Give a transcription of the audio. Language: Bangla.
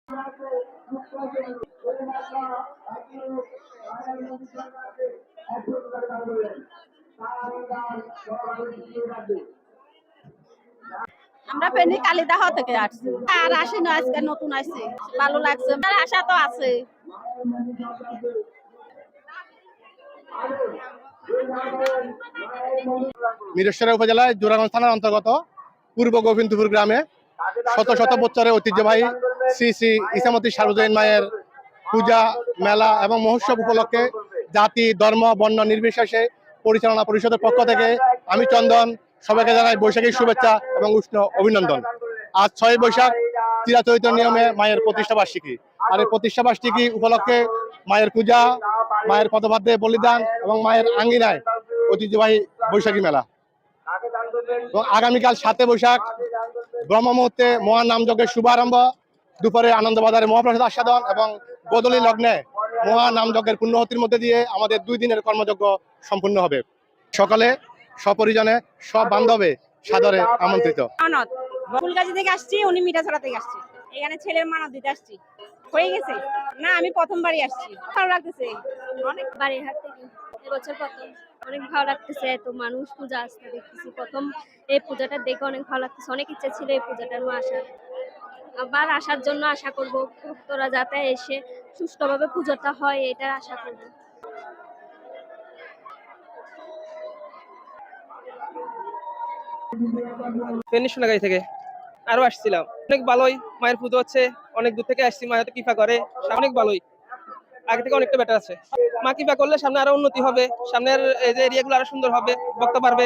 আমরা ফেনী কালিদাহ থেকে আসছি, আর আসি না, আজকে নতুন আসছি, ভালো লাগছে, আশা তো আছে। মিরেশ্বর উপজেলায় জোরাগঞ্জ থানার অন্তর্গত পূর্ব গোবিন্দপুর গ্রামে শত শত বছরের ঐতিহ্যবাহী শ্রী শ্রী ইসামতি সার্বজনীন মায়ের পূজা, মেলা এবং মহোৎসব উপলক্ষে জাতি, ধর্ম, বর্ণ নির্বিশেষে পরিচালনা পরিষদের পক্ষ থেকে আমি চন্দন সবাইকে জানাই বৈশাখী শুভেচ্ছা এবং উষ্ণ অভিনন্দন। আজ 6 বৈশাখ চিরাচরিত নিয়মে মায়ের প্রতিষ্ঠা বার্ষিকী। আর এই প্রতিষ্ঠা বার্ষিকী উপলক্ষে মায়ের পূজা, মায়ের পদবাদ্যে বলিদান এবং মায়ের আঙ্গিনায় ঐতিহ্যবাহী বৈশাখী মেলা। এবং আগামীকাল 7 বৈশাখ ব্রহ্ম মুহূর্তে মহান নামযজ্ঞের শুভারম্ভ, দুপুরে আনন্দবাজারে মহাপ্রসাদ আস্বাদন এবং গোধূলি লগ্নে মহান নামযজ্ঞের পুণ্যহতির মধ্যে দিয়ে আমাদের 2 দিনের কর্মযজ্ঞ সম্পূর্ণ হবে। সকালে সপরিজনে সব বান্ধবে সাদরে আমন্ত্রিত। ফুলগাছি থেকে আসছি, উনি মিঠাছড়া থেকে আসছি, এখানে ছেলের মানত দিতে আসছি। হয়ে গেছে না, আমি প্রথমবারই আসছি, ভালো লাগতেছে অনেক। বাড়িরহাট থেকে এবছর প্রথম, অনেক ভালো লাগতেছে। এত মানুষ পূজা আসতে দেখতেছি, প্রথম এই পূজাটা দেখে অনেক ভালো লাগতেছে। অনেক ইচ্ছা ছিল এই পূজাটার আসার, আবার আসার জন্য আশা করব ভক্তরা যাতে এসে সুষ্ঠুভাবে পূজাটা হয়, এটা আশা করব। সোনাগাড়ি থেকে আরো আসছিলাম, অনেক ভালোই। মায়ের পুজো হচ্ছে, অনেক দূর থেকে আসছি, মায়ের কৃপা করে, অনেক ভালোই, আগে থেকে অনেকটা বেটার আছে। মা কৃপা করলে সামনে আরো উন্নতি হবে, সামনের এই যে এরিয়াগুলো আরো সুন্দর হবে, বক্তা পারবে,